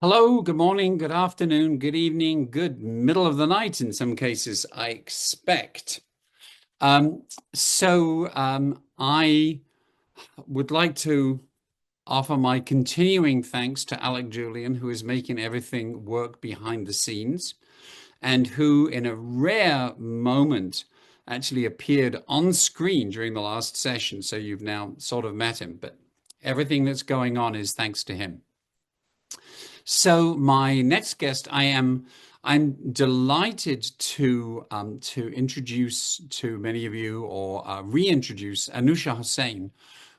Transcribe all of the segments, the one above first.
Hello, good morning, good afternoon, good evening, good middle of the night in some cases, I expect. I would like to offer my continuing thanks to Alec Julian, who is making everything work behind the scenes and who, in a rare moment, actually appeared on screen during the last session. So you've now sort of met him, but everything that's going on is thanks to him. So my next guest, I'm delighted to introduce to many of you or reintroduce Anushah Hossain,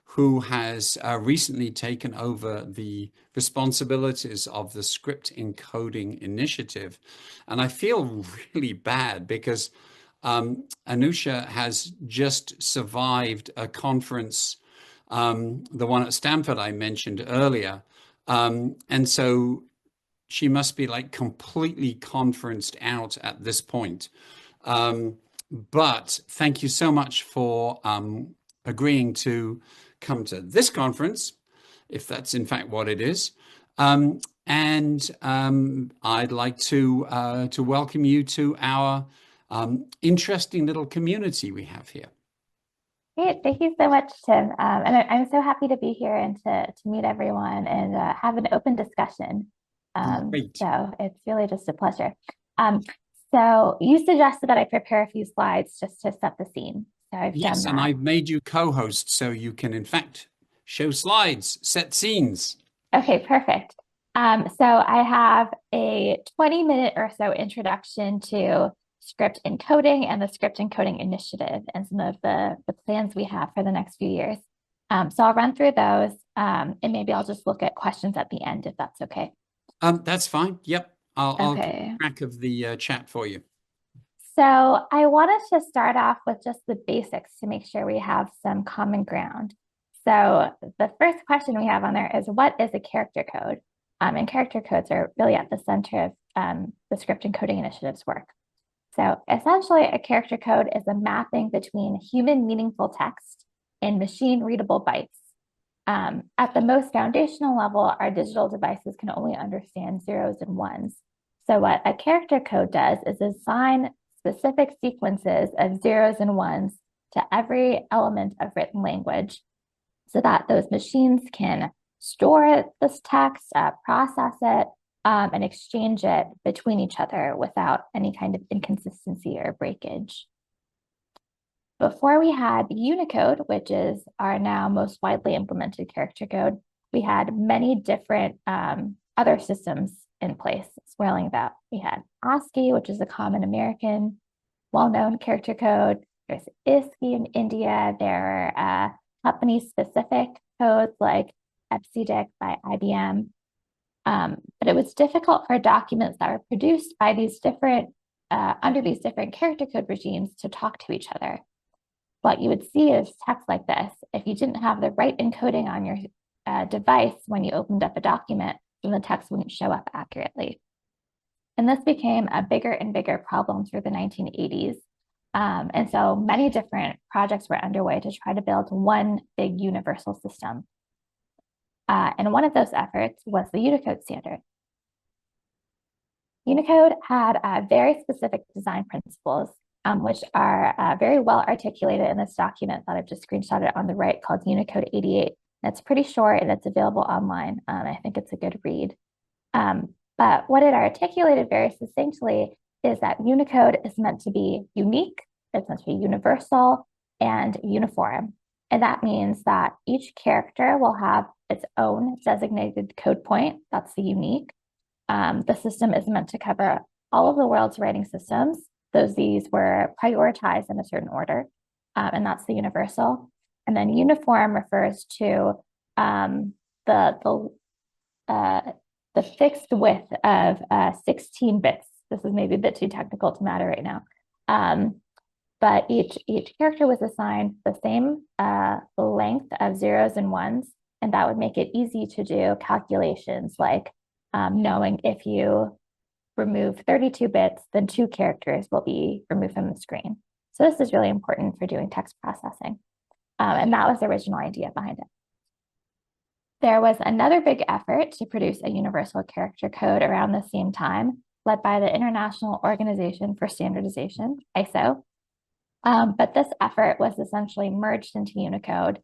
who has recently taken over the responsibilities of the Script Encoding Initiative. And I feel really bad because Anushah has just survived a conference, the one at Stanford I mentioned earlier. And so she must be like completely conferenced out at this point. But thank you so much for agreeing to come to this conference, if that's in fact what it is. I'd like to welcome you to our interesting little community we have here. Great. Thank you so much, Tim. And I'm so happy to be here and to meet everyone and have an open discussion. Great. So it's really just a pleasure. So you suggested that I prepare a few slides just to set the scene. So I've done Yes, that. and I've made you co-host so you can, in fact, show slides, set scenes. Okay, perfect. So I have a 20-minute or so introduction to script encoding and the Script Encoding Initiative and some of the plans we have for the next few years. So I'll run through those and maybe I'll just look at questions at the end if that's okay. That's fine. Yep. I'll keep Okay. track of the chat for you. So I wanted to start off with just the basics to make sure we have some common ground. So the first question we have on there is, what is a character code? And character codes are really at the center of the Script Encoding Initiative's work. So essentially, a character code is a mapping between human meaningful text and machine readable bytes. At the most foundational level, our digital devices can only understand zeros and ones. So what a character code does is assign specific sequences of zeros and ones to every element of written language so that those machines can store this text, process it, and exchange it between each other without any kind of inconsistency or breakage. Before we had Unicode, which is our now most widely implemented character code, we had many different other systems in place swirling about. We had ASCII, which is a common American, well-known character code. There's ISCII in India. There are company-specific codes like EBCDIC by IBM. But it was difficult for documents that were produced by these different, under these different character code regimes to talk to each other. What you would see is text like this. If you didn't have the right encoding on your device when you opened up a document, then the text wouldn't show up accurately. And this became a bigger and bigger problem through the 1980s. And so many different projects were underway to try to build one big universal system. And one of those efforts was the Unicode standard. Unicode had very specific design principles, which are very well articulated in this document that I've just screenshotted on the right called Unicode 88. It's pretty short and it's available online. I think it's a good read. But what it articulated very succinctly is that Unicode is meant to be unique, it's meant to be universal and uniform. And that means that each character will have its own designated code point. That's the unique. The system is meant to cover all of the world's writing systems. These were prioritized in a certain order, and that's the universal. And then uniform refers to the fixed width of 16 bits. This is maybe a bit too technical to matter right now. But each character was assigned the same length of zeros and ones, and that would make it easy to do calculations like knowing if you remove 32 bits, then 2 characters will be removed from the screen. So this is really important for doing text processing. And that was the original idea behind it. There was another big effort to produce a universal character code around the same time, led by the International Organization for Standardization, ISO. But this effort was essentially merged into Unicode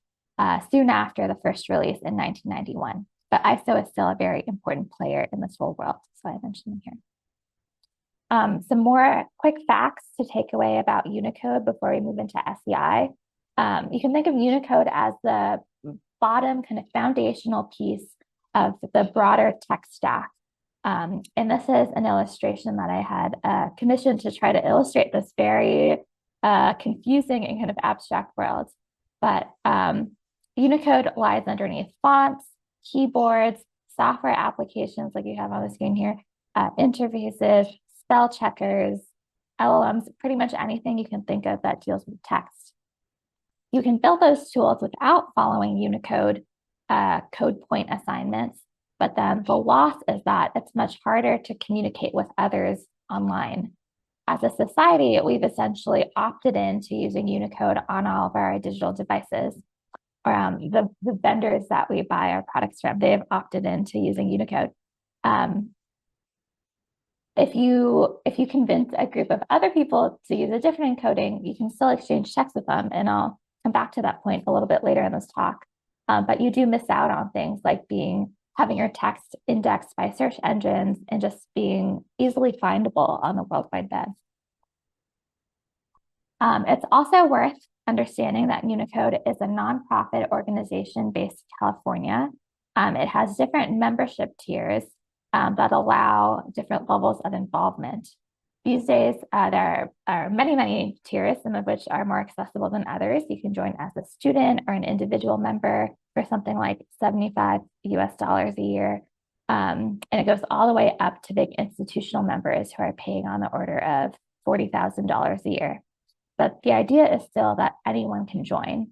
soon after the first release in 1991. But ISO is still a very important player in this whole world, so I mentioned them here. Some more quick facts to take away about Unicode before we move into SEI. You can think of Unicode as the bottom kind of foundational piece of the broader tech stack. And this is an illustration that I had commissioned to try to illustrate this very confusing and kind of abstract world. But Unicode lies underneath fonts, keyboards, software applications like you have on the screen here, interfaces, spell checkers, LLMs, pretty much anything you can think of that deals with text. You can build those tools without following Unicode code point assignments, but then the loss is that it's much harder to communicate with others online. As a society, we've essentially opted into using Unicode on all of our digital devices. The vendors that we buy our products from, they've opted into using Unicode. If you convince a group of other people to use a different encoding, you can still exchange texts with them, and I'll come back to that point a little bit later in this talk. But you do miss out on things like having your text indexed by search engines and just being easily findable on the World Wide Web. It's also worth understanding that Unicode is a nonprofit organization based in California. It has different membership tiers that allow different levels of involvement. These days, there are many, many tiers, some of which are more accessible than others. You can join as a student or an individual member for something like $75 a year. And it goes all the way up to big institutional members who are paying on the order of $40,000 a year. But the idea is still that anyone can join.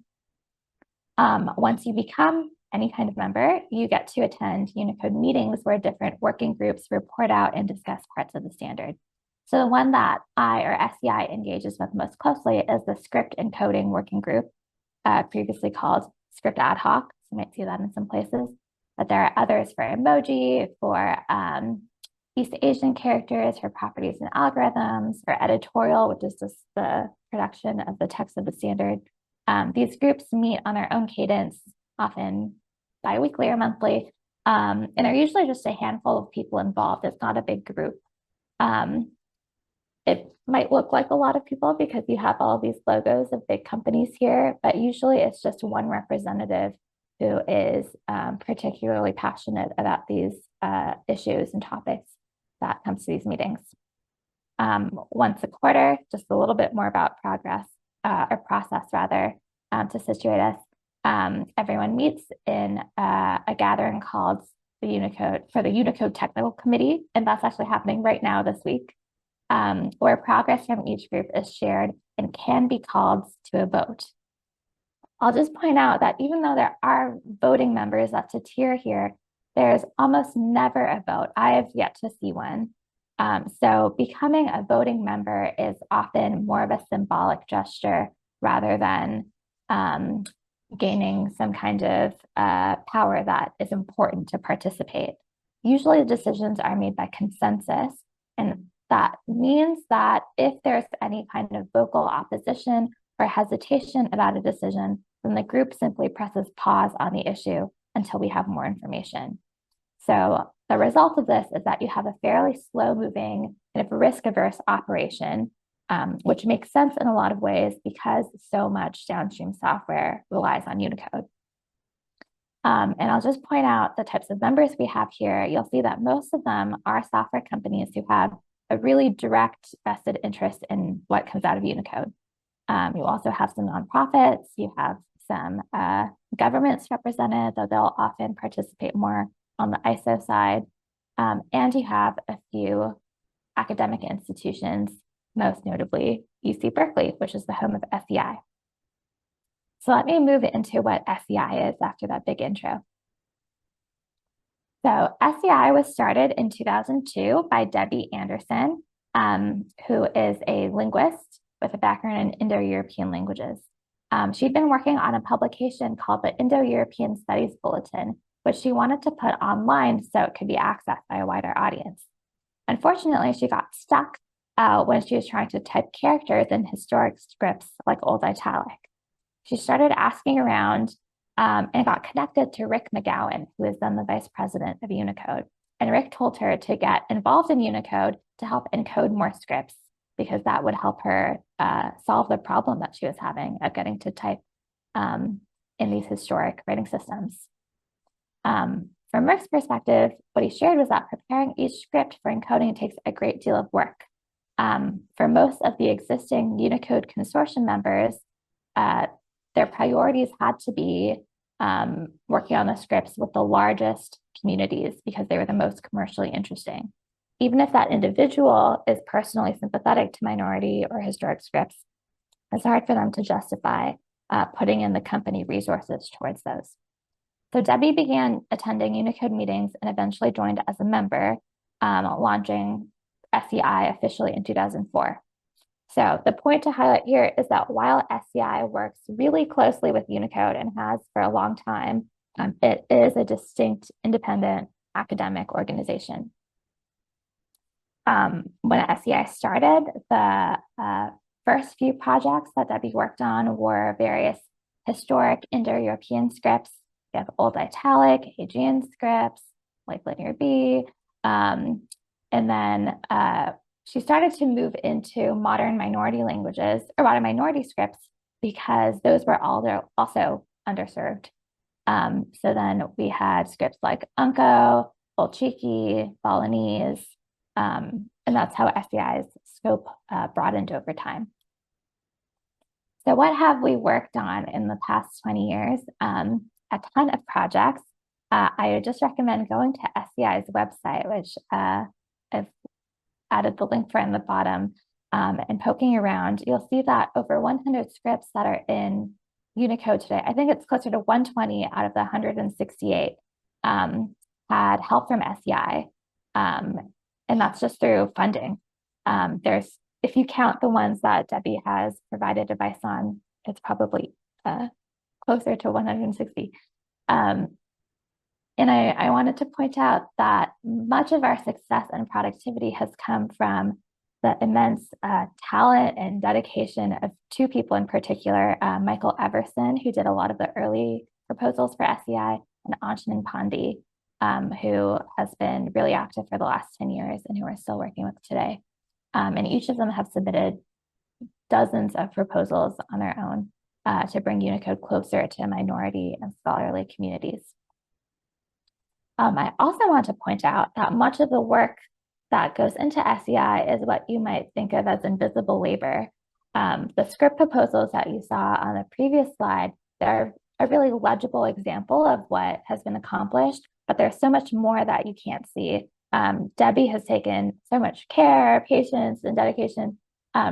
Once you become any kind of member, you get to attend Unicode meetings where different working groups report out and discuss parts of the standard. So the one that I or SEI engages with most closely is the Script Encoding Working Group, previously called Script Ad Hoc. So you might see that in some places. But there are others for emoji, for East Asian characters, for properties and algorithms, for editorial, which is just the production of the text of the standard. These groups meet on their own cadence, often bi-weekly or monthly, and they're usually just a handful of people involved. It's not a big group. It might look like a lot of people because you have all of these logos of big companies here, but usually it's just one representative who is particularly passionate about these issues and topics that comes to these meetings. Once a quarter, just a little bit more about progress or process rather, to situate us. Everyone meets in a gathering called the Unicode Technical Committee, and that's actually happening right now this week, where progress from each group is shared and can be called to a vote. I'll just point out that even though there are voting members, that's a tier here, there's almost never a vote. I have yet to see one. So becoming a voting member is often more of a symbolic gesture rather than gaining some kind of power that is important to participate. Usually the decisions are made by consensus, and that means that if there's any kind of vocal opposition or hesitation about a decision, then the group simply presses pause on the issue until we have more information. So the result of this is that you have a fairly slow-moving, kind of risk-averse operation, which makes sense in a lot of ways because so much downstream software relies on Unicode. And I'll just point out the types of members we have here. You'll see that most of them are software companies who have a really direct vested interest in what comes out of Unicode. You also have some nonprofits, you have some governments represented, though they'll often participate more on the ISO side. And you have a few academic institutions, most notably UC Berkeley, which is the home of SEI. So let me move into what SEI is after that big intro. So SEI was started in 2002 by Debbie Anderson, who is a linguist with a background in Indo-European languages. She'd been working on a publication called the Indo-European Studies Bulletin, which she wanted to put online so it could be accessed by a wider audience. Unfortunately, she got stuck when she was trying to type characters in historic scripts like Old Italic. She started asking around and got connected to Rick McGowan, who is then the vice president of Unicode. And Rick told her to get involved in Unicode to help encode more scripts, because that would help her solve the problem that she was having of getting to type in these historic writing systems. From Rick's perspective, what he shared was that preparing each script for encoding takes a great deal of work. For most of the existing Unicode consortium members, their priorities had to be working on the scripts with the largest communities because they were the most commercially interesting. Even if that individual is personally sympathetic to minority or historic scripts, it's hard for them to justify putting in the company resources towards those. So Debbie began attending Unicode meetings and eventually joined as a member, launching SEI officially in 2004. So the point to highlight here is that while SEI works really closely with Unicode and has for a long time, it is a distinct, independent academic organization. When SEI started, the first few projects that Debbie worked on were various historic Indo-European scripts. We have Old Italic, Aegean scripts, like Linear B. And then she started to move into modern minority languages, or modern minority scripts, because those were also underserved. So then we had scripts like Unco, Bolchiki, Balinese, and that's how SEI's scope broadened over time. So what have we worked on in the past 20 years? A ton of projects. I would just recommend going to SEI's website, which I've added the link for in the bottom, and poking around. You'll see that over 100 scripts that are in Unicode today, I think it's closer to 120 out of the 168, had help from SEI. And that's just through funding. If you count the ones that Debbie has provided advice on, it's probably closer to 160. And I wanted to point out that much of our success and productivity has come from the immense talent and dedication of two people in particular, Michael Everson, who did a lot of the early proposals for SEI, and Anshan Pandey, who has been really active for the last 10 years and who we're still working with today. And each of them have submitted dozens of proposals on their own to bring Unicode closer to minority and scholarly communities. I also want to point out that much of the work that goes into SEI is what you might think of as invisible labor. The script proposals that you saw on the previous slide, they're a really legible example of what has been accomplished, but there's so much more that you can't see. Debbie has taken so much care, patience, and dedication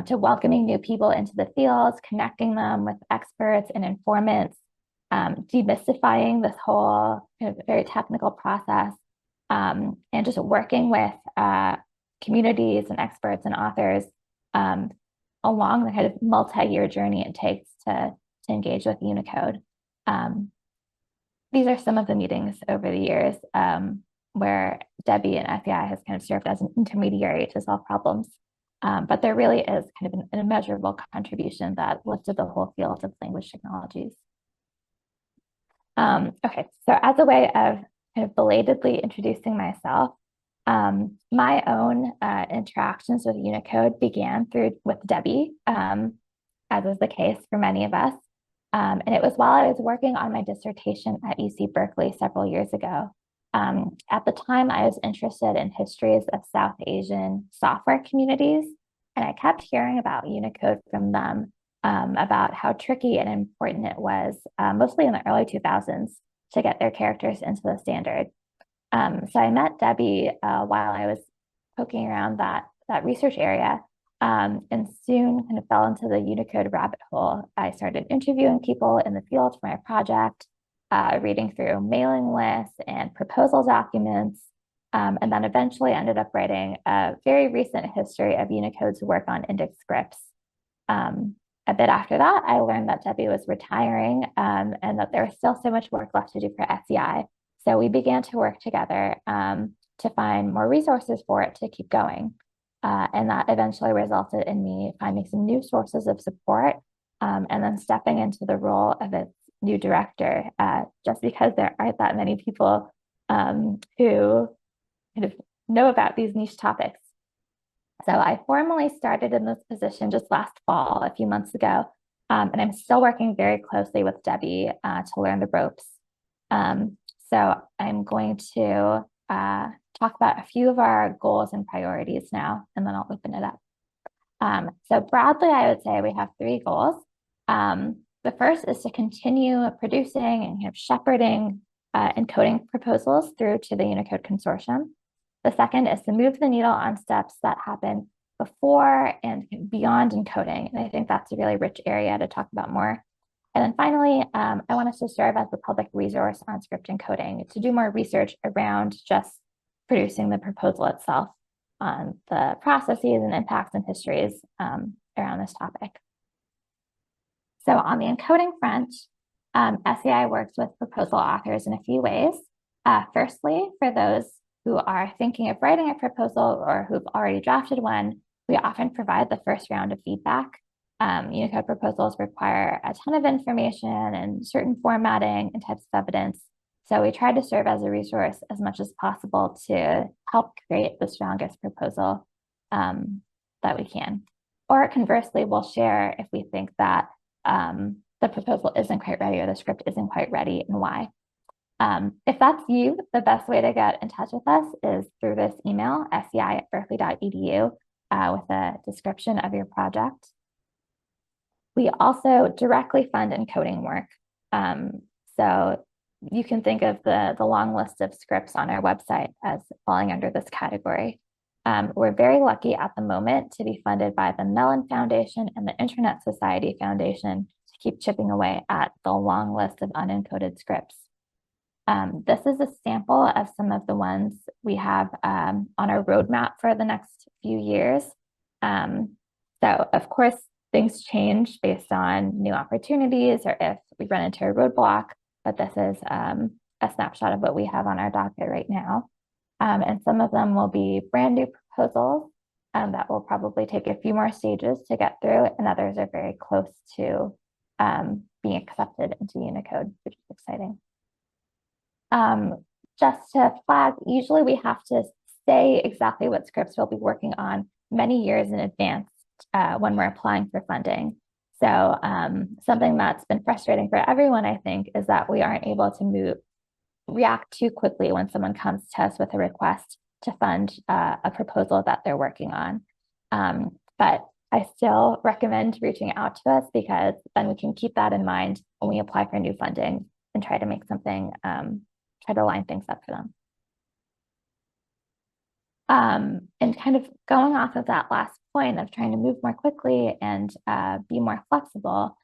to welcoming new people into the fields, connecting them with experts and informants, demystifying this whole kind of very technical process, and just working with communities and experts and authors along the kind of multi-year journey it takes to engage with Unicode. These are some of the meetings over the years where Debbie and SEI has kind of served as an intermediary to solve problems. But there really is kind of an immeasurable contribution that lifted the whole field of language technologies. Okay, so as a way of kind of belatedly introducing myself, my own interactions with Unicode began with Debbie, as is the case for many of us. And it was while I was working on my dissertation at UC Berkeley several years ago. At the time, I was interested in histories of South Asian software communities, and I kept hearing about Unicode from them, about how tricky and important it was, mostly in the early 2000s, to get their characters into the standard. So I met Debbie while I was poking around that research area, and soon kind of fell into the Unicode rabbit hole. I started interviewing people in the field for my project, reading through mailing lists and proposal documents, and then eventually ended up writing a very recent history of Unicode's work on index scripts. A bit after that, I learned that Debbie was retiring, and that there was still so much work left to do for SEI. So we began to work together to find more resources for it to keep going. And that eventually resulted in me finding some new sources of support and then stepping into the role of its new director, just because there aren't that many people who kind of know about these niche topics. So I formally started in this position just last fall, a few months ago, and I'm still working very closely with Debbie to learn the ropes. So I'm going to talk about a few of our goals and priorities now, and then I'll open it up. So broadly, I would say we have three goals. The first is to continue producing and kind of shepherding encoding proposals through to the Unicode Consortium. The second is to move the needle on steps that happen before and beyond encoding. And I think that's a really rich area to talk about more. And then finally, I want us to serve as the public resource on script encoding to do more research around just producing the proposal itself on the processes and impacts and histories around this topic. So on the encoding front, SEI works with proposal authors in a few ways. Firstly, for those who are thinking of writing a proposal or who've already drafted one, we often provide the first round of feedback. Unicode proposals require a ton of information and certain formatting and types of evidence. So we try to serve as a resource as much as possible to help create the strongest proposal that we can. Or conversely, we'll share if we think that the proposal isn't quite ready or the script isn't quite ready and why. If that's you, the best way to get in touch with us is through this email, sei@berkeley.edu, with a description of your project. We also directly fund encoding work. So you can think of the long list of scripts on our website as falling under this category. We're very lucky at the moment to be funded by the Mellon Foundation and the Internet Society Foundation to keep chipping away at the long list of unencoded scripts. This is a sample of some of the ones we have on our roadmap for the next few years. So of course, things change based on new opportunities or if we run into a roadblock, but this is a snapshot of what we have on our docket right now. And some of them will be brand new proposals that will probably take a few more stages to get through, and others are very close to being accepted into Unicode, which is exciting. Just to flag, usually we have to say exactly what scripts we'll be working on many years in advance when we're applying for funding. So something that's been frustrating for everyone, I think, is that we aren't able to react too quickly when someone comes to us with a request to fund a proposal that they're working on. But I still recommend reaching out to us because then we can keep that in mind when we apply for new funding and try to make something, try to line things up for them. And kind of going off of that last point of trying to move more quickly and be more flexible,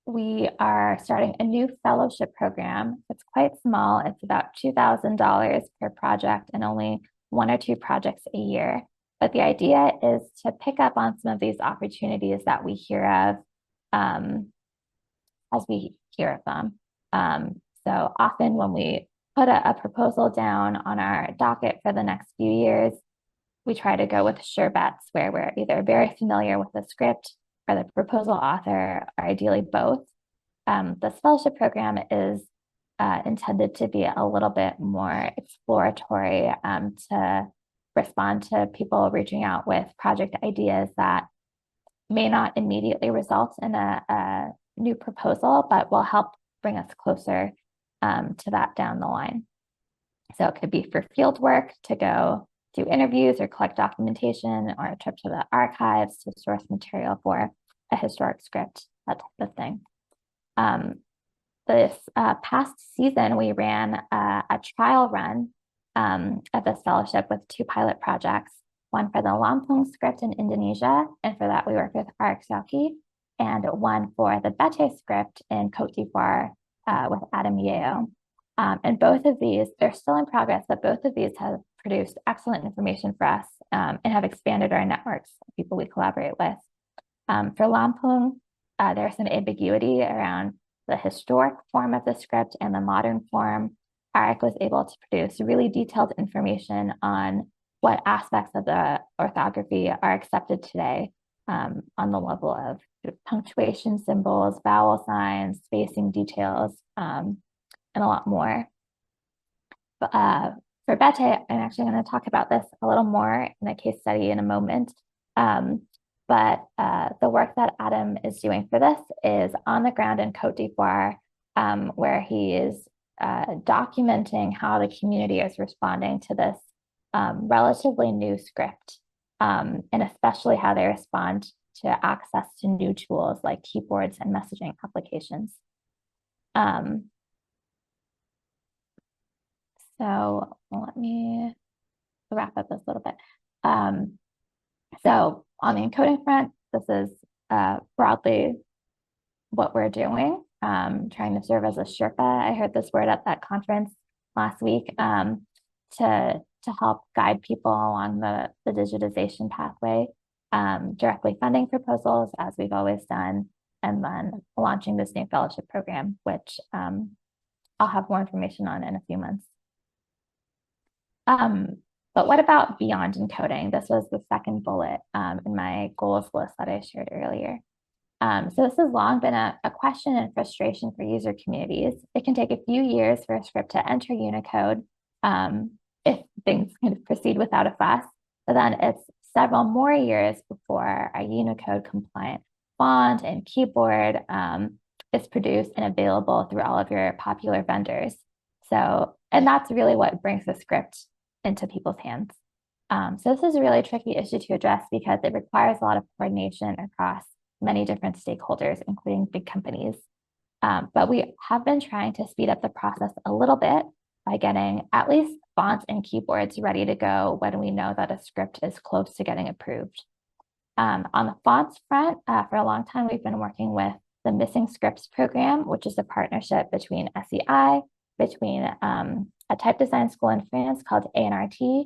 we are starting a new fellowship program. It's quite small. It's about $2,000 per project and only 1 or 2 projects a year. But the idea is to pick up on some of these opportunities that we hear of as we hear of them. So often when we put a proposal down on our docket for the next few years, we try to go with sure bets where we're either very familiar with the script or the proposal author, or ideally both. This fellowship program is intended to be a little bit more exploratory to respond to people reaching out with project ideas that may not immediately result in a new proposal, but will help bring us closer to that down the line. So it could be for field work to go do interviews or collect documentation, or a trip to the archives to source material for a historic script, that type of thing. This past season, we ran a trial run of this fellowship with 2 pilot projects, one for the Lampung script in Indonesia, and for that we worked with Arik, and one for the Bete script in Cote d'Ivoire with Adam Yeo. And both of these, they're still in progress, but both of these have produced excellent information for us and have expanded our networks of people we collaborate with. For Lampung, there's some ambiguity around the historic form of the script and the modern form. ARIC was able to produce really detailed information on what aspects of the orthography are accepted today, on the level of punctuation symbols, vowel signs, spacing details, and a lot more. But, for Bete, I'm actually going to talk about this a little more in a case study in a moment. But the work that Adam is doing for this is on the ground in Côte d'Ivoire, where he is documenting how the community is responding to this relatively new script, and especially how they respond to access to new tools like keyboards and messaging applications. So let me wrap up this a little bit. So on the encoding front, this is broadly what we're doing, trying to serve as a Sherpa. I heard this word at that conference last week, to help guide people along the digitization pathway, directly funding proposals, as we've always done, and then launching this new fellowship program, which I'll have more information on in a few months. But what about beyond encoding? This was the second bullet in my goals list that I shared earlier. So this has long been a question and frustration for user communities. It can take a few years for a script to enter Unicode if things kind of proceed without a fuss, but then it's several more years before a Unicode compliant font and keyboard is produced and available through all of your popular vendors. So, and that's really what brings the script into people's hands. So this is a really tricky issue to address because it requires a lot of coordination across many different stakeholders, including big companies. But we have been trying to speed up the process a little bit by getting at least fonts and keyboards ready to go when we know that a script is close to getting approved. On the fonts front, for a long time, we've been working with the Missing Scripts program, which is a partnership between SEI, between a type design school in France called ANRT,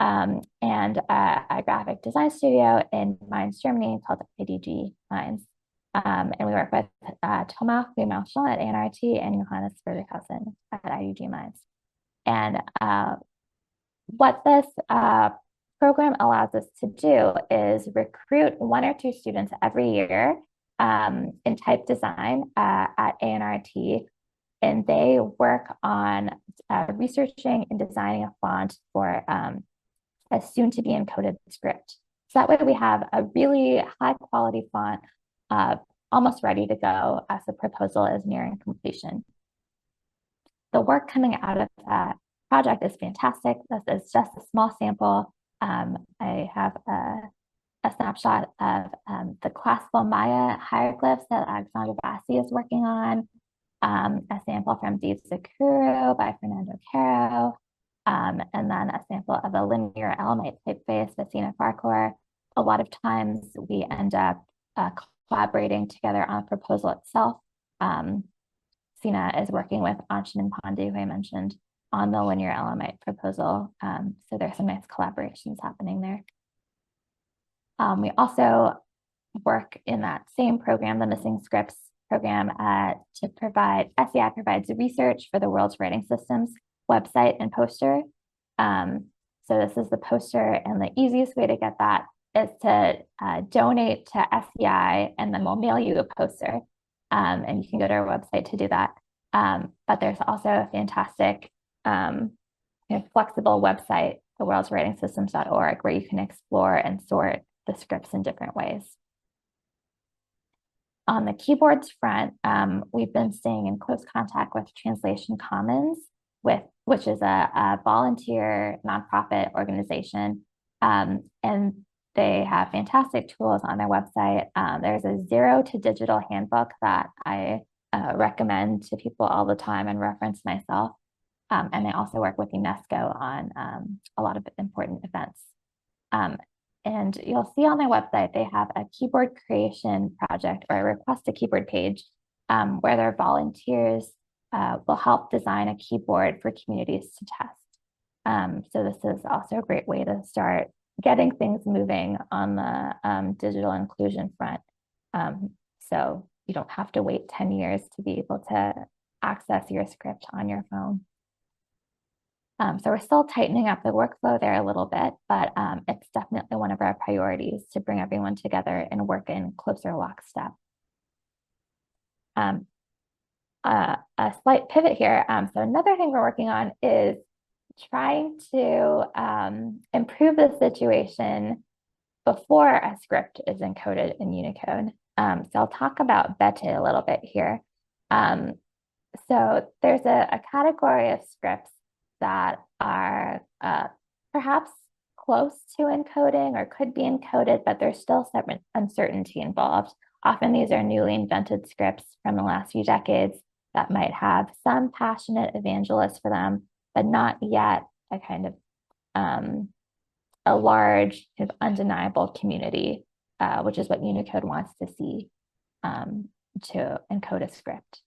and a graphic design studio in Mainz, Germany called IDG Mainz. And we work with Thomas Guimarchand at ANRT and Johannes Friedrichhausen at IDG Mainz. And what this program allows us to do is recruit 1 or 2 students every year in type design at ANRT, and they work on researching and designing a font for a soon-to-be encoded script. So that way we have a really high-quality font almost ready to go as the proposal is nearing completion. The work coming out of that project is fantastic. This is just a small sample. I have a snapshot of the classical Maya hieroglyphs that Alexandra Bassi is working on, a sample from Deep Sakuru by Fernando Caro, and then a sample of a linear Elamite typeface by Sina Farquhar. A lot of times we end up collaborating together on a proposal itself. Sina is working with Anshin and Pandey, who I mentioned, on the linear Elamite proposal. So there's some nice collaborations happening there. We also work in that same program, the Missing Scripts program, to provide, SEI provides research for the World's Writing Systems website and poster. So this is the poster, and the easiest way to get that is to donate to SEI, and then we'll mail you a poster. And you can go to our website to do that. But there's also a fantastic flexible website, the worldswritingsystems.org, where you can explore and sort the scripts in different ways. On the keyboards front, we've been staying in close contact with Translation Commons, which is a volunteer nonprofit organization. And they have fantastic tools on their website. There's a Zero to Digital handbook that I recommend to people all the time and reference myself. And they also work with UNESCO on a lot of important events. And you'll see on their website, they have a keyboard creation project, or a request a keyboard page, where their volunteers will help design a keyboard for communities to test. So this is also a great way to start getting things moving on the digital inclusion front. So you don't have to wait 10 years to be able to access your script on your phone. So we're still tightening up the workflow there a little bit, but it's definitely one of our priorities to bring everyone together and work in closer lockstep. A slight pivot here. So another thing we're working on is trying to improve the situation before a script is encoded in Unicode. So I'll talk about Bete a little bit here. So there's a category of scripts that are perhaps close to encoding or could be encoded, but there's still some uncertainty involved. Often these are newly invented scripts from the last few decades that might have some passionate evangelists for them, but not yet a kind of a large kind of undeniable community, which is what Unicode wants to see to encode a script.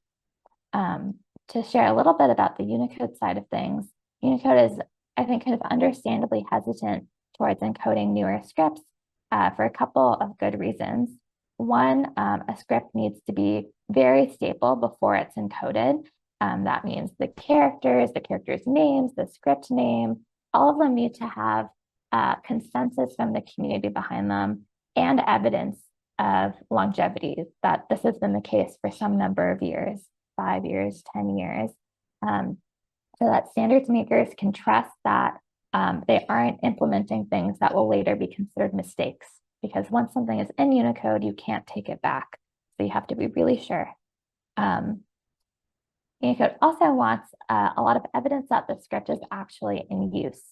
To share a little bit about the Unicode side of things, Unicode is, I think, kind of understandably hesitant towards encoding newer scripts for a couple of good reasons. One, a script needs to be very stable before it's encoded. That means the characters' names, the script name, all of them need to have consensus from the community behind them and evidence of longevity, that this has been the case for some number of years, 5 years, 10 years, so that standards makers can trust that they aren't implementing things that will later be considered mistakes. Because once something is in Unicode, you can't take it back. So you have to be really sure. Unicode also wants a lot of evidence that the script is actually in use.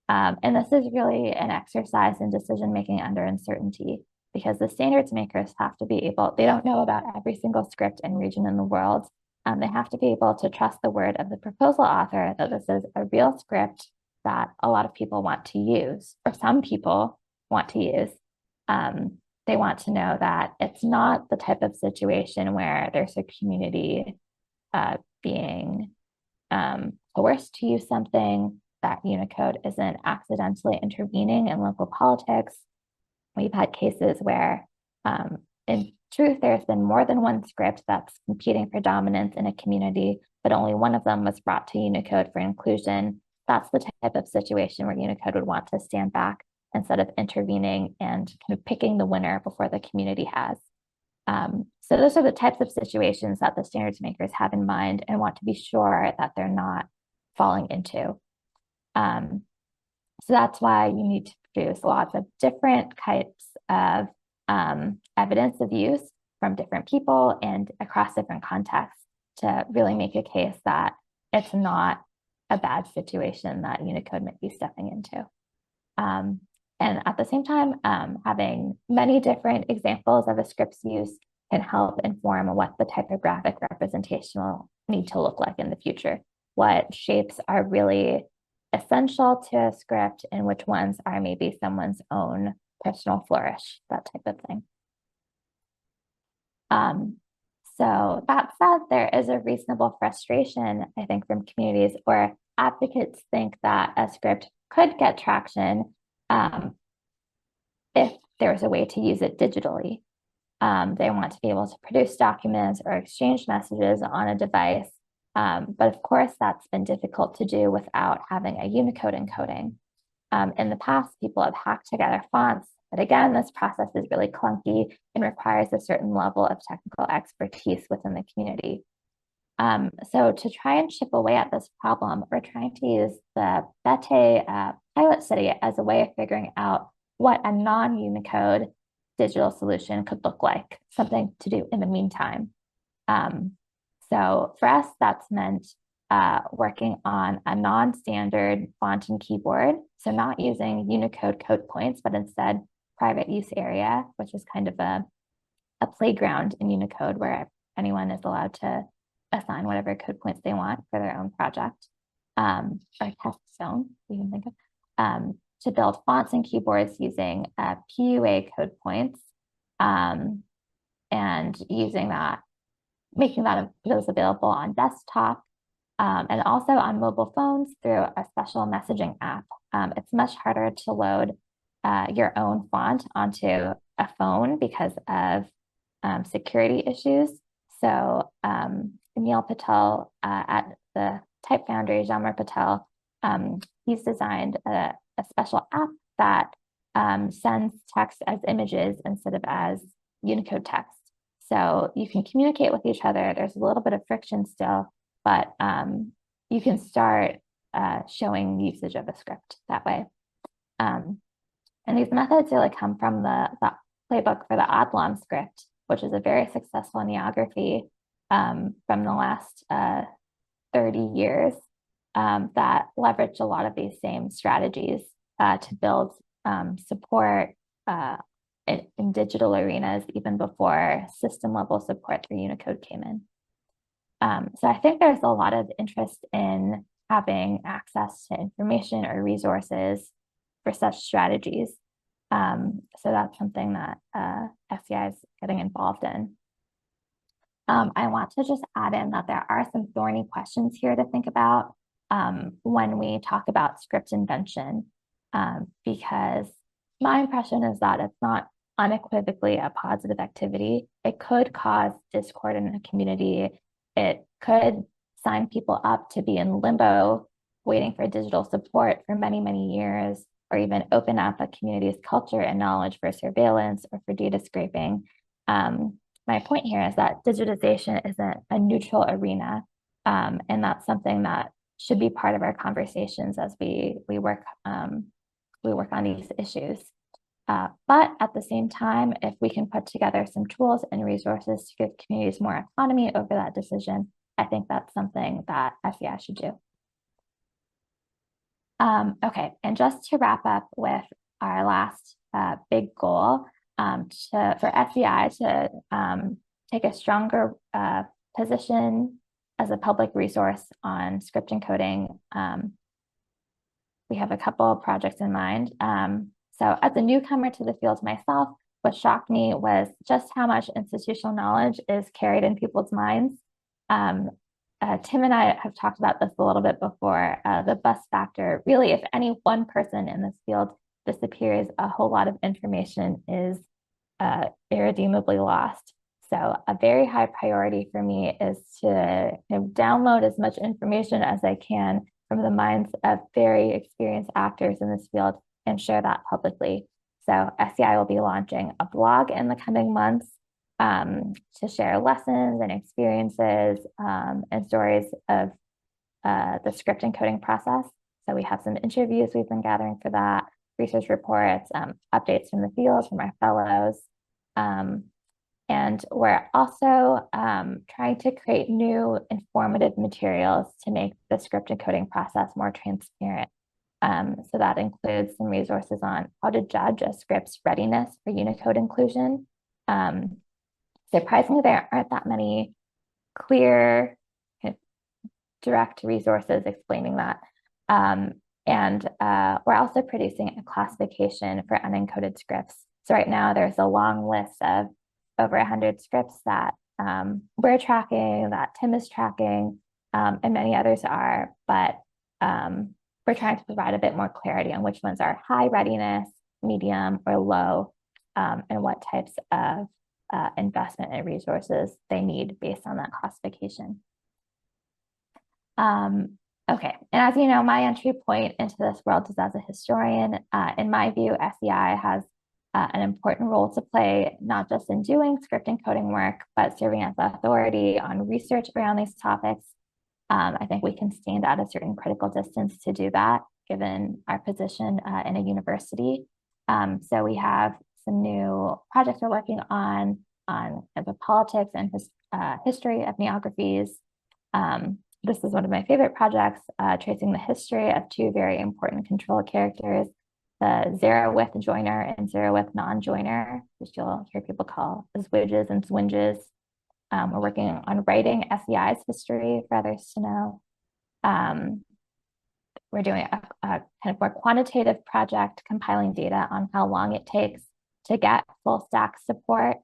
And this is really an exercise in decision-making under uncertainty, because the standards makers have to be able, they don't know about every single script and region in the world. They have to be able to trust the word of the proposal author that this is a real script that a lot of people want to use, or some people want to use. They want to know that it's not the type of situation where there's a community being coerced to use something, that Unicode isn't accidentally intervening in local politics. We've had cases where, in truth, there's been more than one script that's competing for dominance in a community, but only one of them was brought to Unicode for inclusion. That's the type of situation where Unicode would want to stand back instead of intervening and kind of picking the winner before the community has. So those are the types of situations that the standards makers have in mind and want to be sure that they're not falling into. So that's why you need to produce lots of different types of evidence of use from different people and across different contexts to really make a case that it's not a bad situation that Unicode might be stepping into. And at the same time, having many different examples of a script's use can help inform what the typographic representation will need to look like in the future. What shapes are really essential to a script and which ones are maybe someone's own personal flourish, that type of thing. So that said, there is a reasonable frustration, I think, from communities where advocates think that a script could get traction if there's a way to use it digitally. They want to be able to produce documents or exchange messages on a device. But of course, that's been difficult to do without having a Unicode encoding. In the past, people have hacked together fonts, but again, this process is really clunky and requires a certain level of technical expertise within the community. So to try and chip away at this problem, we're trying to use the Bete pilot study as a way of figuring out what a non-Unicode digital solution could look like, something to do in the meantime. So for us, that's meant working on a non-standard font and keyboard. So not using Unicode code points, but instead private use area, which is kind of a playground in Unicode where anyone is allowed to assign whatever code points they want for their own project, or test zone, we can think of, to build fonts and keyboards using PUA code points, and using that, making those available on desktop, and also on mobile phones through a special messaging app. It's much harder to load your own font onto a phone because of security issues. So Neil Patel at the Type Foundry, Jamar Patel, he's designed a special app that sends text as images instead of as Unicode text. So you can communicate with each other. There's a little bit of friction still, but you can start showing usage of a script that way. And these methods really come from the playbook for the Adlam script, which is a very successful neography from the last 30 years that leveraged a lot of these same strategies to build support in digital arenas even before system level support for Unicode came in. So I think there's a lot of interest in having access to information or resources for such strategies. So that's something that SCI is getting involved in. I want to just add in that there are some thorny questions here to think about when we talk about script invention, because my impression is that it's not unequivocally a positive activity. It could cause discord in a community. It could sign people up to be in limbo, waiting for digital support for many, many years, or even open up a community's culture and knowledge for surveillance or for data scraping. My point here is that digitization isn't a neutral arena, and that's something that should be part of our conversations as we work on these issues. But at the same time, if we can put together some tools and resources to give communities more autonomy over that decision, I think that's something that SEI should do. Okay, and just to wrap up with our last big goal, for SEI to take a stronger position as a public resource on script encoding, we have a couple of projects in mind. So as a newcomer to the field myself, what shocked me was just how much institutional knowledge is carried in people's minds. Tim and I have talked about this a little bit before. The bus factor, really, if any one person in this field disappears, a whole lot of information is irredeemably lost. So a very high priority for me is to download as much information as I can from the minds of very experienced actors in this field and share that publicly. So SEI will be launching a blog in the coming months to share lessons and experiences and stories of the script encoding process. So we have some interviews we've been gathering for that, research reports, updates from the field from our fellows. And we're also trying to create new informative materials to make the script encoding process more transparent. So that includes some resources on how to judge a script's readiness for Unicode inclusion. Surprisingly, there aren't that many clear, direct resources explaining that. And we're also producing a classification for unencoded scripts. So right now there's a long list of over 100 scripts that we're tracking, that Tim is tracking, and many others are, but we're trying to provide a bit more clarity on which ones are high readiness, medium, or low, and what types of investment and resources they need based on that classification. Okay, and as you know, my entry point into this world is as a historian. In my view, SEI has an important role to play, not just in doing script encoding work, but serving as authority on research around these topics. I think we can stand at a certain critical distance to do that, given our position in a university. So we have some new projects we're working on the politics and history of neographies. This is one of my favorite projects, tracing the history of two very important control characters, the zero-width joiner and zero-width non-joiner, which you'll hear people call zwidges and swinges. We're working on writing SEI's history for others to know. We're doing a kind of more quantitative project, compiling data on how long it takes to get full stack support.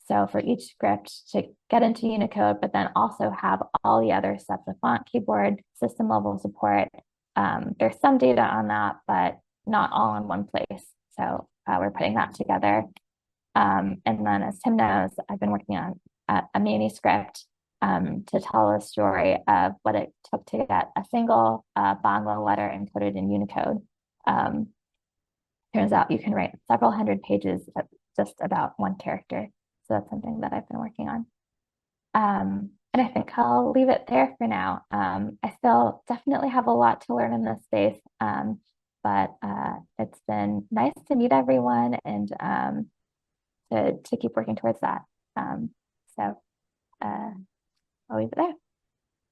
So for each script to get into Unicode, but then also have all the other steps of font, keyboard, system level support. There's some data on that, but not all in one place. So we're putting that together. And then as Tim knows, I've been working on a manuscript to tell a story of what it took to get a single Bangla letter encoded in Unicode. Turns out you can write several hundred pages just about one character. So that's something that I've been working on. And I think I'll leave it there for now. I still definitely have a lot to learn in this space, but it's been nice to meet everyone and to keep working towards that. So I'll leave it there.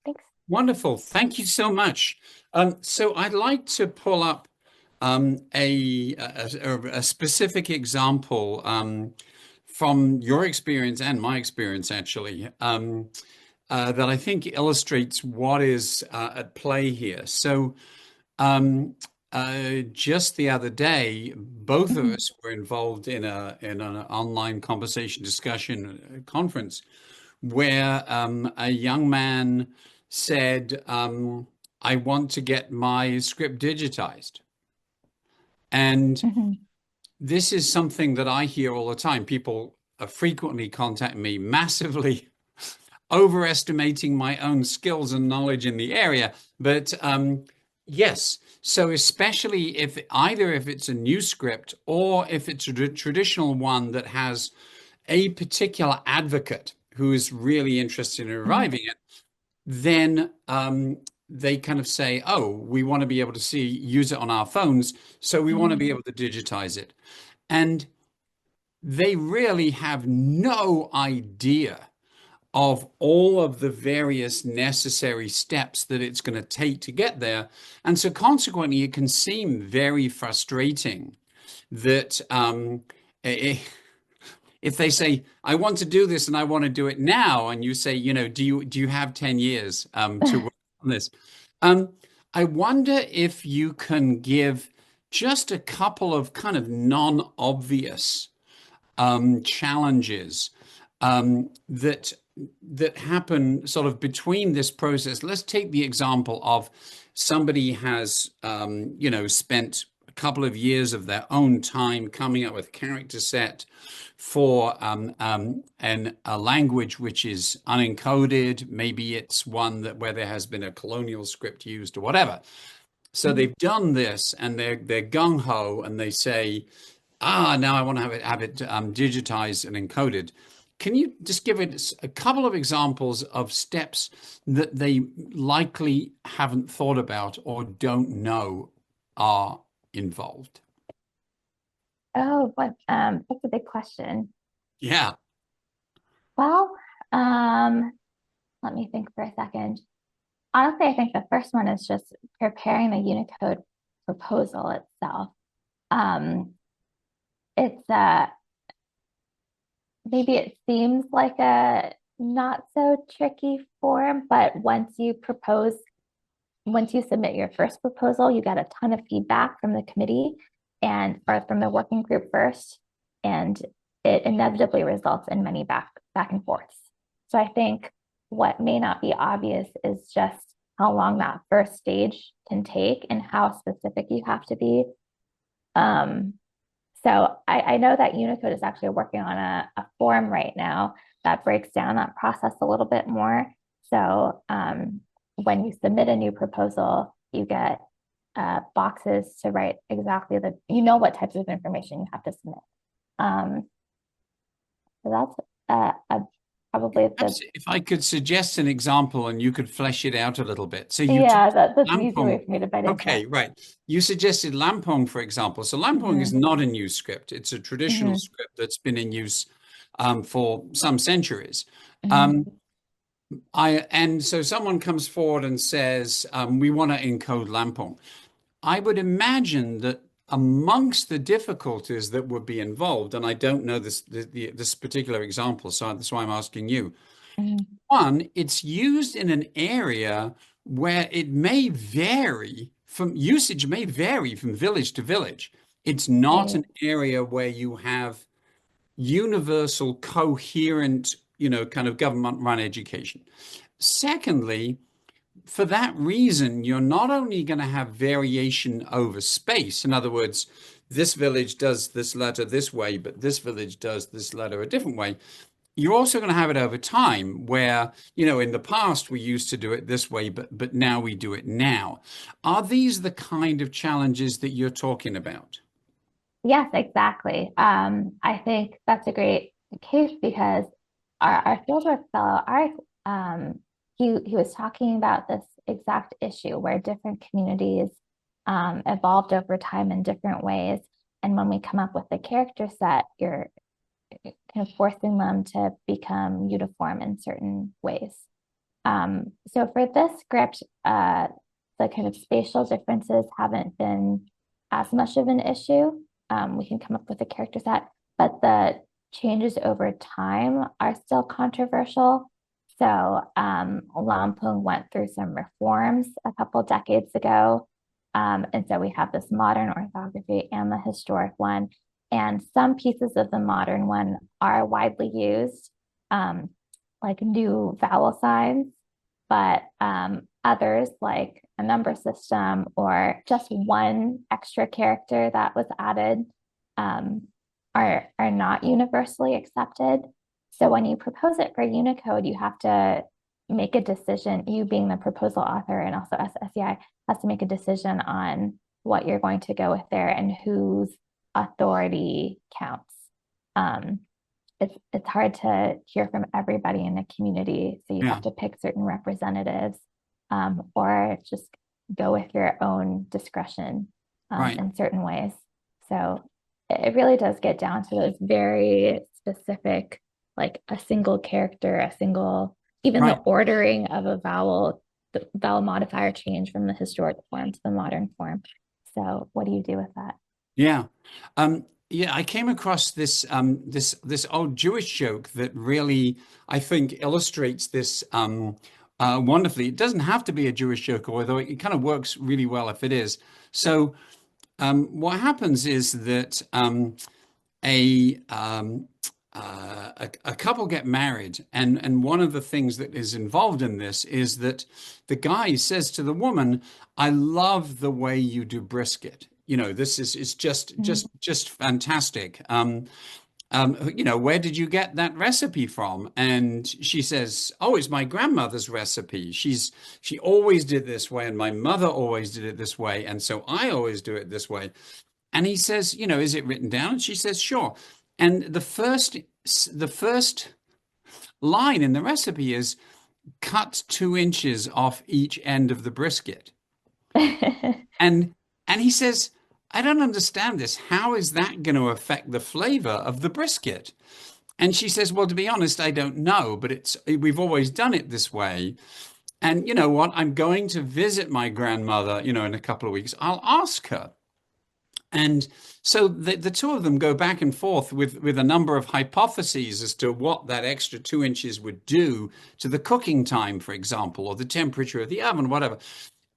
Thanks. Wonderful. Thank you so much. So I'd like to pull up a specific example from your experience and my experience, actually, that I think illustrates what is at play here. So just the other day, both of us were involved in an online conversation discussion conference where a young man said, I want to get my script digitized. And this is something that I hear all the time. People frequently contact me, massively overestimating my own skills and knowledge in the area. But yes, so especially if it's a new script or if it's a traditional one that has a particular advocate who is really interested in reviving it, then they kind of say, oh, we want to be able to use it on our phones, so we want to be able to digitize it. And they really have no idea of all of the various necessary steps that it's going to take to get there. And so consequently, it can seem very frustrating that if they say, I want to do this and I want to do it now, and you say, do you have 10 years to work on this? I wonder if you can give just a couple of kind of non-obvious challenges that happen sort of between this process. Let's take the example of somebody has, spent a couple of years of their own time coming up with a character set for a language which is unencoded. Maybe it's one where there has been a colonial script used or whatever. So they've done this and they're gung-ho and they say, now I want to have it digitized and encoded. Can you just give it a couple of examples of steps that they likely haven't thought about or don't know are involved? Oh, that's a big question. Yeah. Well, let me think for a second. Honestly, I think the first one is just preparing the Unicode proposal itself. It's maybe it seems like a not so tricky form, but once you submit your first proposal, you get a ton of feedback from the committee or from the working group first, and it inevitably results in many back and forths. So I think what may not be obvious is just how long that first stage can take and how specific you have to be. So I know that Unicode is actually working on a form right now that breaks down that process a little bit more. So when you submit a new proposal, you get boxes to write exactly what types of information you have to submit. So that's probably if I could suggest an example and you could flesh it out a little bit. So that's an easy way for me to bite into. Okay, right. You suggested Lampong, for example. So Lampong is not a new script. It's a traditional script that's been in use for some centuries. And so someone comes forward and says, we want to encode Lampong. I would imagine that amongst the difficulties that would be involved, and I don't know this particular example, so that's why I'm asking you. One, it's used in an area where it may vary from village to village. It's not an area where you have universal, coherent, kind of government-run education. Secondly, for that reason, you're not only going to have variation over space. In other words, this village does this letter this way, but this village does this letter a different way. you're also going to have it over time where, in the past we used to do it this way, but now we do it now. Are these the kind of challenges that you're talking about? Yes, exactly. I think that's a great case because our fieldwork fellow, he was talking about this exact issue where different communities evolved over time in different ways. And when we come up with a character set, you're kind of forcing them to become uniform in certain ways. So for this script, the kind of spatial differences haven't been as much of an issue. We can come up with a character set, but the changes over time are still controversial. So Lampung went through some reforms a couple decades ago. And so we have this modern orthography and the historic one. And some pieces of the modern one are widely used, like new vowel signs, but others, like a number system or just one extra character that was added, are not universally accepted. So when you propose it for Unicode, you have to make a decision, you being the proposal author and also SEI has to make a decision on what you're going to go with there and whose authority counts. It's hard to hear from everybody in the community, so you Yeah, have to pick certain representatives, or just go with your own discretion right, in certain ways. So it really does get down to those very specific, like a single character, even the right. ordering of a vowel, the vowel modifier change from the historic form to the modern form. So what do you do with that? Yeah. Yeah, I came across this old Jewish joke that really, I think, illustrates this wonderfully. It doesn't have to be a Jewish joke, although it kind of works really well if it is. So what happens is that a, um, a couple get married, and one of the things that is involved in this is that the guy says to the woman, "I love the way you do brisket. This is just fantastic. Where did you get that recipe from?" And she says, "Oh, it's my grandmother's recipe. She always did this way, and my mother always did it this way, and so I always do it this way." And he says, "Is it written down?" And she says, "Sure." And the first line in the recipe is cut 2 inches off each end of the brisket. And and he says, "I don't understand this. How is that going to affect the flavor of the brisket?" And she says, "Well, to be honest, I don't know, but we've always done it this way. And you know what? I'm going to visit my grandmother, in a couple of weeks. I'll ask her." And so the two of them go back and forth with a number of hypotheses as to what that extra 2 inches would do to the cooking time, for example, or the temperature of the oven, whatever.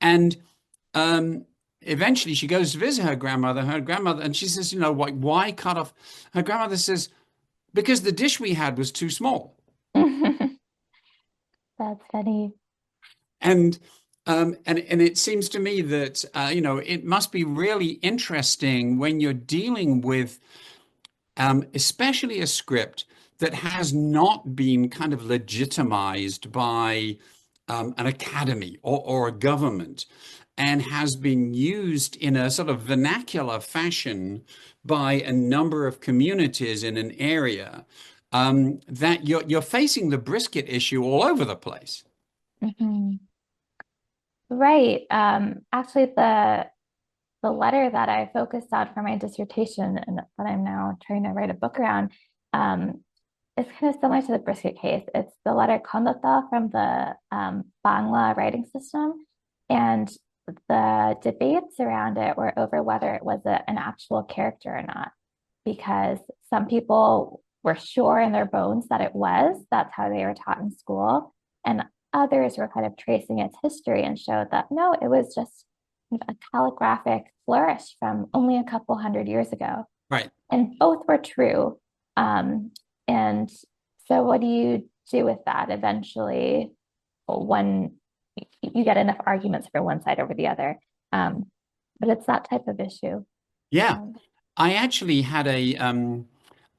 And um, eventually she goes to visit her grandmother, and she says, why cut off? Her grandmother says, "Because the dish we had was too small." That's funny. And it seems to me that it must be really interesting when you're dealing with especially a script that has not been kind of legitimized by an academy or a government and has been used in a sort of vernacular fashion by a number of communities in an area, that you're facing the brisket issue all over the place. Mhm. Right. Actually, the letter that I focused on for my dissertation and that I'm now trying to write a book around, is kind of similar to the brisket case. It's the letter Kondata from the Bangla writing system, and the debates around it were over whether it was an actual character or not, because some people were sure in their bones that it was. That's how they were taught in school, and others were kind of tracing its history and showed that no, it was just a calligraphic flourish from only a couple hundred years ago. Right. And both were true. And so, what do you do with that eventually when you get enough arguments for one side over the other? But it's that type of issue. Yeah. Um, I actually had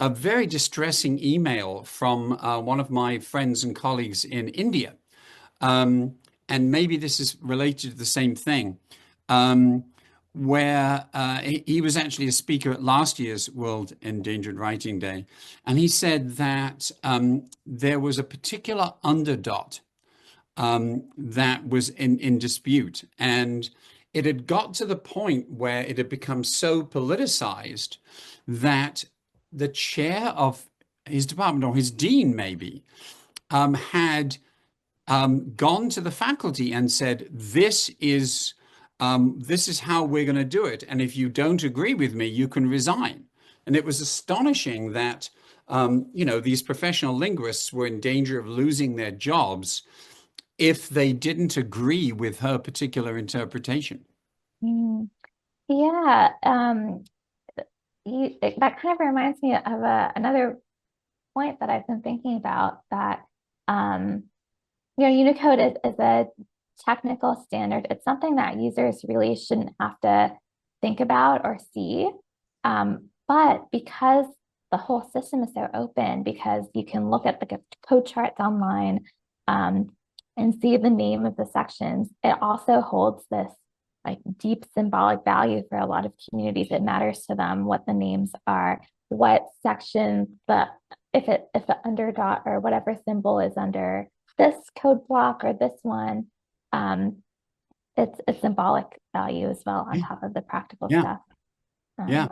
a very distressing email from one of my friends and colleagues in India. Um, and maybe this is related to the same thing, um, where he was actually a speaker at last year's World Endangered Writing Day. And he said that there was a particular underdot that was in dispute. And it had got to the point where it had become so politicized that the chair of his department, or his dean maybe, had gone to the faculty and said, this is how we're going to do it. And if you don't agree with me, you can resign. And it was astonishing that, these professional linguists were in danger of losing their jobs if they didn't agree with her particular interpretation. Mm, yeah, that kind of reminds me of another point that I've been thinking about that, um, Unicode is a technical standard. It's something that users really shouldn't have to think about or see. But because the whole system is so open, because you can look at the code charts online, and see the name of the sections, it also holds this like deep symbolic value for a lot of communities. It matters to them what the names are, what section if the underdot or whatever symbol is under this code block or this one. Um, it's a symbolic value as well on top of the practical Yeah, stuff. yeah. Um,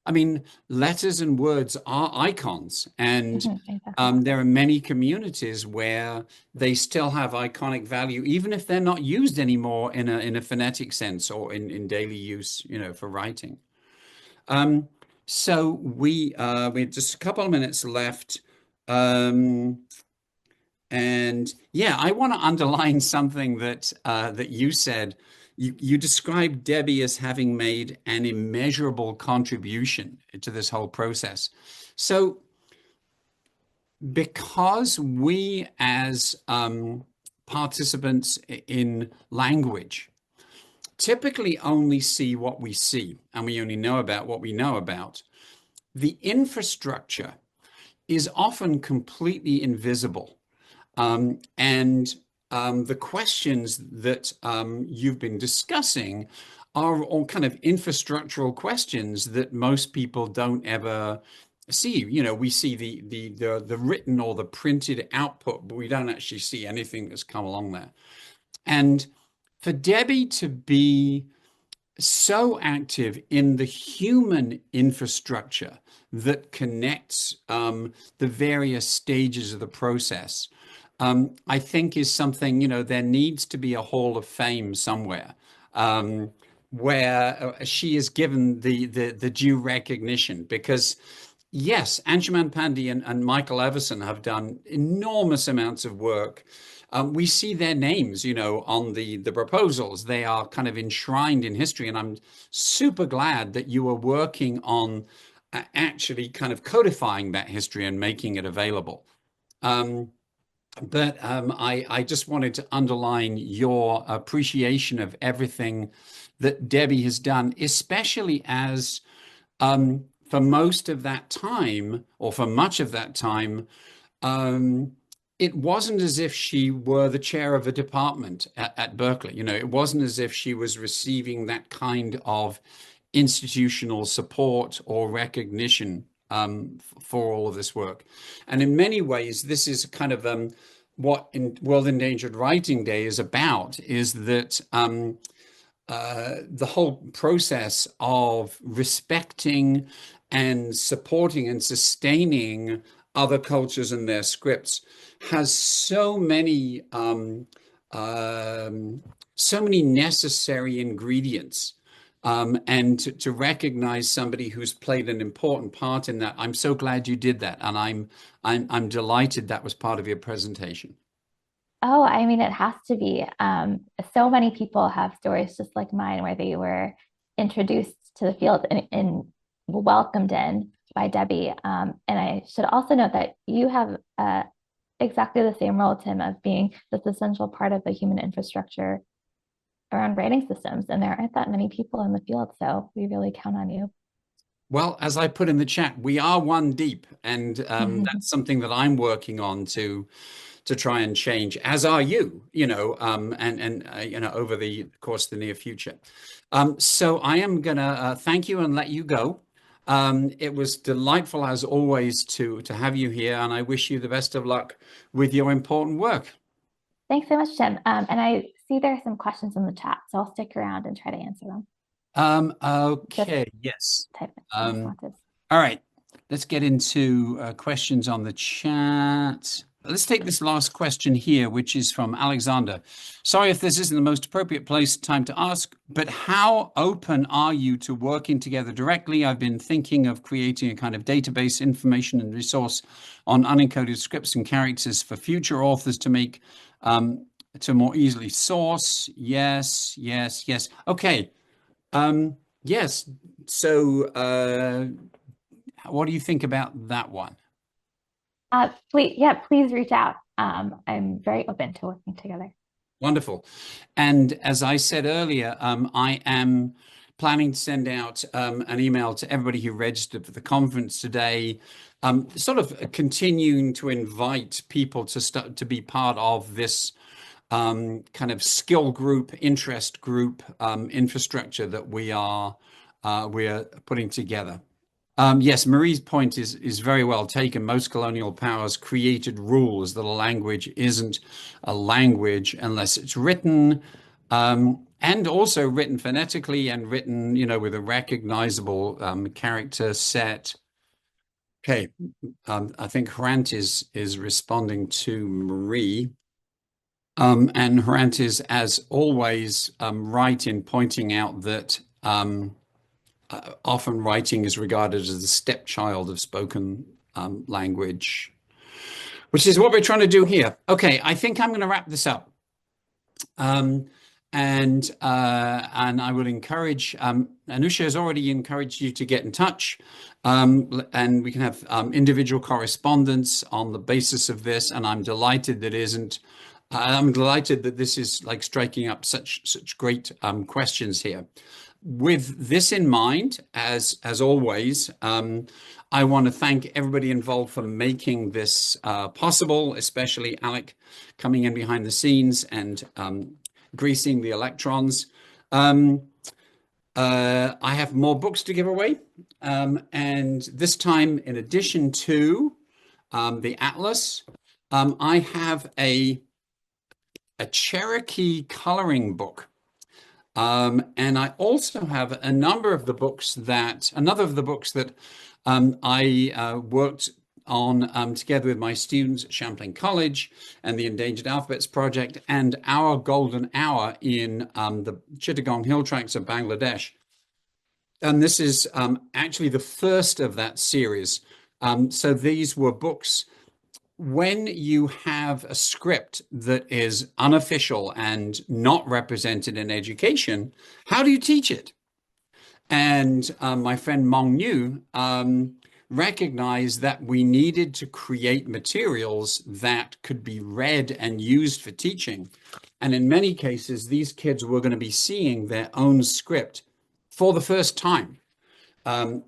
I mean, letters and words are icons, and exactly. there are many communities where they still have iconic value, even if they're not used anymore in a phonetic sense or in daily use, for writing. Um, so we have just a couple of minutes left. Um, And yeah, I want to underline something that you said. You described Debbie as having made an immeasurable contribution to this whole process. So, because we as participants in language typically only see what we see, and we only know about what we know about, the infrastructure is often completely invisible. And the questions that you've been discussing are all kind of infrastructural questions that most people don't ever see. We see the written or the printed output, but we don't actually see anything that's come along there. And for Debbie to be so active in the human infrastructure that connects the various stages of the process, I think is something, there needs to be a hall of fame somewhere, where she is given the due recognition. Because yes, Anshuman Pandey and Michael Everson have done enormous amounts of work. We see their names, on the proposals. They are kind of enshrined in history, and I'm super glad that you are working on actually kind of codifying that history and making it available. But I just wanted to underline your appreciation of everything that Debbie has done, especially as for most of that time, or for much of that time, um, it wasn't as if she were the chair of a department at Berkeley. It wasn't as if she was receiving that kind of institutional support or recognition for all of this work. And in many ways, this is kind of what in World Endangered Writing Day is about, is that the whole process of respecting and supporting and sustaining other cultures and their scripts has so many necessary ingredients. And to recognize somebody who's played an important part in that, I'm so glad you did that, and I'm delighted that was part of your presentation. Oh, I mean, it has to be. So many people have stories just like mine where they were introduced to the field and welcomed in by Debbie. And I should also note that you have exactly the same role, Tim, of being this essential part of the human infrastructure around writing systems. And there aren't that many people in the field, so we really count on you. Well, as I put in the chat, we are one deep, and that's something that I'm working on to try and change, as are you, over the course of the near future. So I am gonna thank you and let you go. It was delightful as always to have you here, and I wish you the best of luck with your important work. Thanks so much, Tim. And I see there are some questions in the chat, so I'll stick around and try to answer them. Just Okay, yes. type in Um, responses. all right, let's get into questions on the chat. Let's take this last question here, which is from Alexander. Sorry if this isn't the most appropriate place, time to ask, but how open are you to working together directly? I've been thinking of creating a kind of database, information, and resource on unencoded scripts and characters for future authors to make to more easily source. Yes, yes, yes. Okay. Yes. So, what do you think about that one? Please reach out. I'm very open to working together. Wonderful. And as I said earlier, I am planning to send out an email to everybody who registered for the conference today, sort of continuing to invite people to start to be part of this kind of skill group, interest group infrastructure that we are putting together. Yes, Marie's point is very well taken. Most colonial powers created rules that a language isn't a language unless it's written, and also written phonetically and written, with a recognizable character set. Okay, I think Hrant is responding to Marie. And Hrant is, as always, right in pointing out that often writing is regarded as the stepchild of spoken language, which is what we're trying to do here. Okay, I think I'm going to wrap this up. And I would encourage, Anusha has already encouraged you to get in touch, and we can have individual correspondence on the basis of this. And I'm delighted that this is like striking up such great questions here. With this in mind, as always, I want to thank everybody involved for making this possible, especially Alec coming in behind the scenes and greasing the electrons. I have more books to give away, and this time, in addition to the Atlas, I have a Cherokee coloring book. And I also have another of the books that I worked on together with my students at Champlain College and the Endangered Alphabets Project and our Golden Hour in the Chittagong Hill Tracts of Bangladesh. And this is actually the first of that series. So these were books. When you have a script that is unofficial and not represented in education, how do you teach it? And my friend Mong Yu recognized that we needed to create materials that could be read and used for teaching. And in many cases, these kids were going to be seeing their own script for the first time.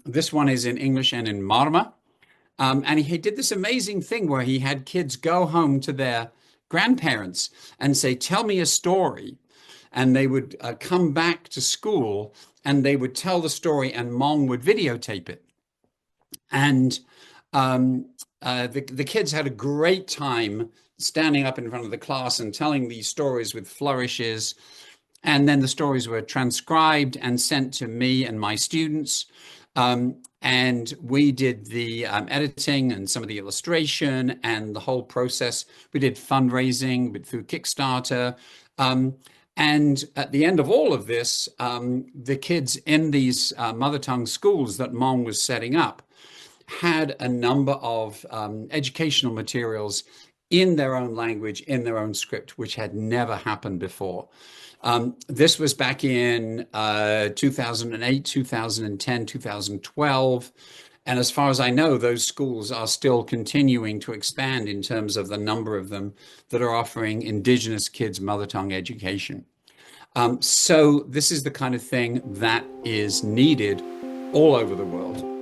This one is in English and in Marma. And he did this amazing thing where he had kids go home to their grandparents and say, tell me a story. And they would come back to school and they would tell the story and Mong would videotape it. And the kids had a great time standing up in front of the class and telling these stories with flourishes. And then the stories were transcribed and sent to me and my students. And we did the editing and some of the illustration and the whole process. We did fundraising through Kickstarter. And at the end of all of this, the kids in these mother tongue schools that Mong was setting up had a number of educational materials in their own language, in their own script, which had never happened before. This was back in 2008, 2010, 2012. And as far as I know, those schools are still continuing to expand in terms of the number of them that are offering Indigenous kids mother tongue education. So this is the kind of thing that is needed all over the world.